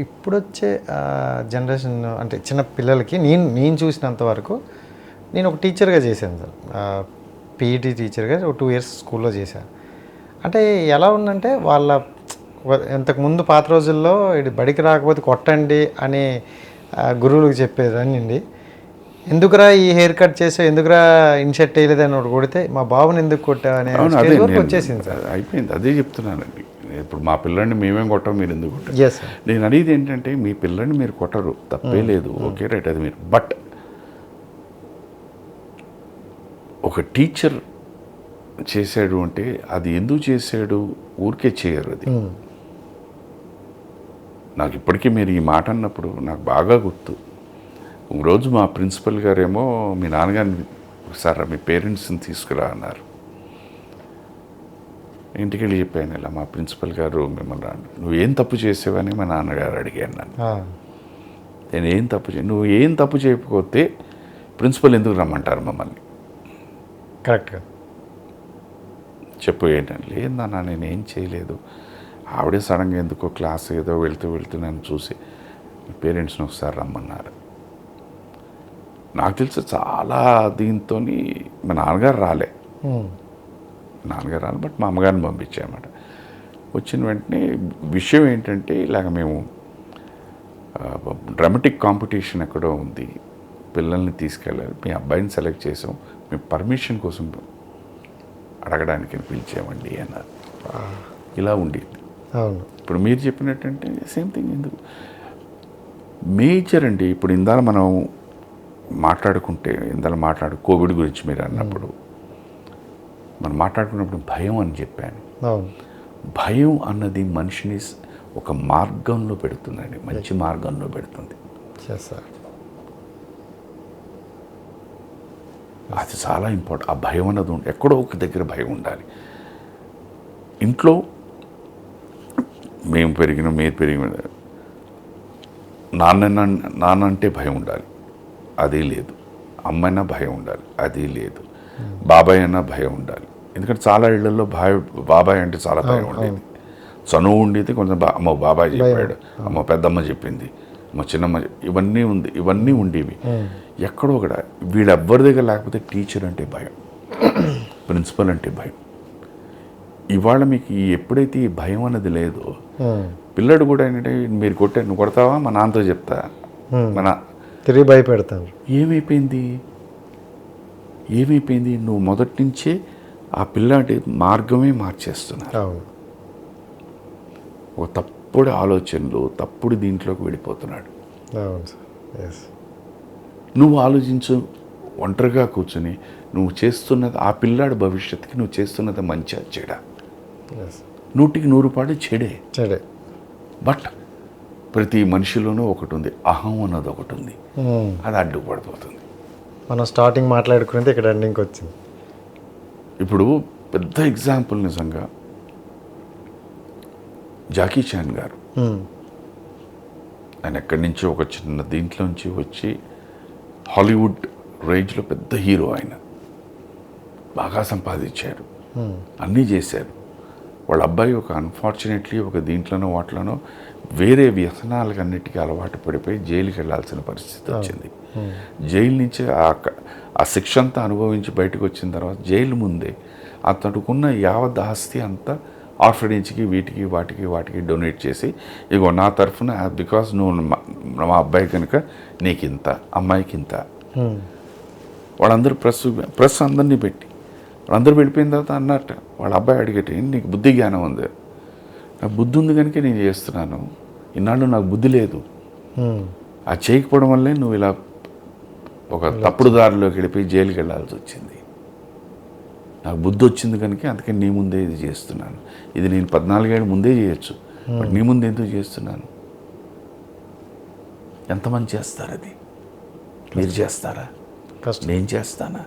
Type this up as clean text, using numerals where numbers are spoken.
ఇప్పుడు వచ్చే జనరేషన్ అంటే చిన్న పిల్లలకి నేను చూసినంత వరకు నేను ఒక టీచర్గా చేశాను సార్, పీఈటీ టీచర్గా ఒక 2 years స్కూల్లో చేశాను. అంటే ఎలా ఉందంటే వాళ్ళ ఇంతకుముందు పాత రోజుల్లో ఇది బడికి రాకపోతే కొట్టండి అని గురువులకు చెప్పేదానండి. ఎందుకురా ఈ హెయిర్ కట్ చేసావు, ఎందుకురా ఇన్షర్ట్ వేయలేదని ఒకటి కొడితే మా బాబుని ఎందుకు కొట్టావు అనే స్టేజ్ వరకు వచ్చేసింది సార్. అయిపోయింది, అదే చెప్తున్నానండి. ఇప్పుడు మా పిల్లల్ని మేమేం కొట్టాం, మీరు ఎందుకు కొట్టారు? Yes sir. నేను అడిగేది ఏంటంటే మీ పిల్లల్ని మీరు కొట్టరు, తప్పే లేదు, ఓకే రైట్, అది మీరు. బట్ ఒక టీచర్ చేశాడు అంటే అది ఎందుకు చేశాడు, ఊరికే చేయరు. అది నాకు ఇప్పటికీ మీరు ఈ మాట అన్నప్పుడు నాకు బాగా గుర్తు. రోజు మా ప్రిన్సిపల్ గారేమో మీ నాన్నగారిని ఒకసారి మీ పేరెంట్స్ని తీసుకురా అన్నారు. ఇంటికి వెళ్ళి చెప్పాను, ఇలా మా ప్రిన్సిపల్ గారు మిమ్మల్ని నువ్వు ఏం తప్పు చేసావని మా నాన్నగారు అడిగాను నన్ను. నేను ఏం తప్పు నువ్వు ఏం తప్పు చేయకపోతే ప్రిన్సిపల్ ఎందుకు రమ్మంటారు మమ్మల్ని? కరెక్ట్ చెప్పు ఏంటంటే, లేదన్నా నేనేం చేయలేదు, ఆవిడే సడన్గా ఎందుకో క్లాస్ ఏదో వెళ్తూ నన్ను చూసి మీ పేరెంట్స్ని ఒకసారి రమ్మన్నారు. నాకు తెలిసి చాలా దీంతో మా నాన్నగారు రాలే, బట్ మా అమ్మగారిని పంపించామన్నమాట. వచ్చిన వెంటనే విషయం ఏంటంటే, ఇలాగ మేము డ్రామాటిక్ కాంపిటీషన్ ఎక్కడో ఉంది, పిల్లల్ని తీసుకెళ్ళాలి, మీ అబ్బాయిని సెలెక్ట్ చేసాం, మేము పర్మిషన్ కోసం అడగడానికి పిలిచామండి అన్నారు. ఇలా ఉండేది. ఇప్పుడు మీరు చెప్పినట్టంటే సేమ్ థింగ్. ఎందుకు మేజర్ అండి. ఇప్పుడు ఇందాక మనం కోవిడ్ గురించి మీరు అన్నప్పుడు మనం మాట్లాడుకున్నప్పుడు భయం అని చెప్పాను. భయం అన్నది మనిషిని ఒక మార్గంలో పెడుతుందండి, మంచి మార్గంలో పెడుతుంది. అది చాలా ఇంపార్టెంట్. ఆ భయం అన్నది ఎక్కడో ఒక దగ్గర భయం ఉండాలి. ఇంట్లో మీరు పెరిగిన నాన్న అంటే భయం ఉండాలి, అది లేదు. అమ్మైనా భయం ఉండాలి, అది లేదు. బాబాయ్ అన్నా భయం ఉండాలి. ఎందుకంటే చాలా ఇళ్లలో బాబాయ్ అంటే చాలా భయం ఉండేది, చనువు ఉండేది. కొంచెం అమ్మ బాబాయ్ చెప్పాడు, అమ్మ పెద్దమ్మ చెప్పింది, అమ్మ చిన్నమ్మ, ఇవన్నీ ఉండేవి. ఎక్కడో కూడా వీళ్ళెవ్వరి దగ్గర లేకపోతే టీచర్ అంటే భయం, ప్రిన్సిపల్ అంటే భయం. ఇవాళ మీకు ఎప్పుడైతే ఈ భయం అన్నది లేదో, పిల్లడు కూడా ఏంటంటే మీరు కొట్టాడు, నువ్వు కొడతావా, మా నాన్నతో చెప్తా, తిరిగి భయపెడతాను. ఏమైపోయింది నువ్వు మొదటి నుంచే ఆ పిల్లాడి మార్గమే మార్చేస్తున్నావు. ఒక తప్పుడు ఆలోచనలు, తప్పుడు దీంట్లోకి వెళ్ళిపోతున్నాడు. నువ్వు ఆలోచించు, ఒంటరిగా కూర్చొని నువ్వు చేస్తున్నది ఆ పిల్లాడి భవిష్యత్తుకి నువ్వు చేస్తున్నది మంచిగా చెడా, 100% చెడే. బట్ ప్రతి మనిషిలోనూ ఒకటి ఉంది, అహం అన్నది ఒకటి ఉంది, అది అడ్డుపడిపోతుంది. మనం స్టార్టింగ్ మాట్లాడుకునేది ఇక్కడ ఎండింగ్కి వచ్చింది. ఇప్పుడు పెద్ద ఎగ్జాంపుల్ నిజంగా జాకీ చాన్ గారు. ఆయన ఎక్కడి నుంచో ఒక చిన్న దీంట్లోంచి వచ్చి హాలీవుడ్ రేంజ్లో పెద్ద హీరో. ఆయన బాగా సంపాదించారు, అన్నీ చేశారు. వాళ్ళ అబ్బాయి అన్ఫార్చునేట్లీ ఒక దీంట్లోనో వాటిలోనో వేరే వ్యసనాలకు అన్నిటికీ అలవాటు పడిపోయి జైలుకి వెళ్ళాల్సిన పరిస్థితి వచ్చింది. జైలు నుంచి ఆ శిక్ష అంతా అనుభవించి బయటకు వచ్చిన తర్వాత జైలు ముందే అతడుకున్న యావత్ ఆస్తి అంతా ఆర్ఫనేజ్కి వాటికి డొనేట్ చేసి, ఇగో నా తరఫున బికాస్ నువ్వు మా అబ్బాయి కనుక నీకు ఇంత, అమ్మాయికి ఇంత. వాళ్ళందరూ ప్రెస్ అందరినీ పెట్టి వాళ్ళందరూ వెళ్ళిపోయిన తర్వాత అన్నట్టు వాళ్ళ అబ్బాయి అడిగేటి, నీకు బుద్ధి జ్ఞానం ఉంది? నాకు బుద్ధి ఉంది కనుక నేను చేస్తున్నాను, ఇన్నాళ్ళు నాకు బుద్ధి లేదు, అది చేయకపోవడం వల్లే నువ్వు ఇలా ఒక తప్పుడు దారిలోకి వెళ్ళిపోయి జైలుకి వెళ్ళాల్సి వచ్చింది. నాకు బుద్ధి వచ్చింది కనుక అందుకని నీ ముందే ఇది చేస్తున్నాను. ఇది నేను 14 ఏళ్ళ ముందే చేయొచ్చు, బట్ నీ ముందు ఎందుకు చేస్తున్నాను? ఎంతమంది చేస్తారు? అది మీరు చేస్తారా? నేను చేస్తానా?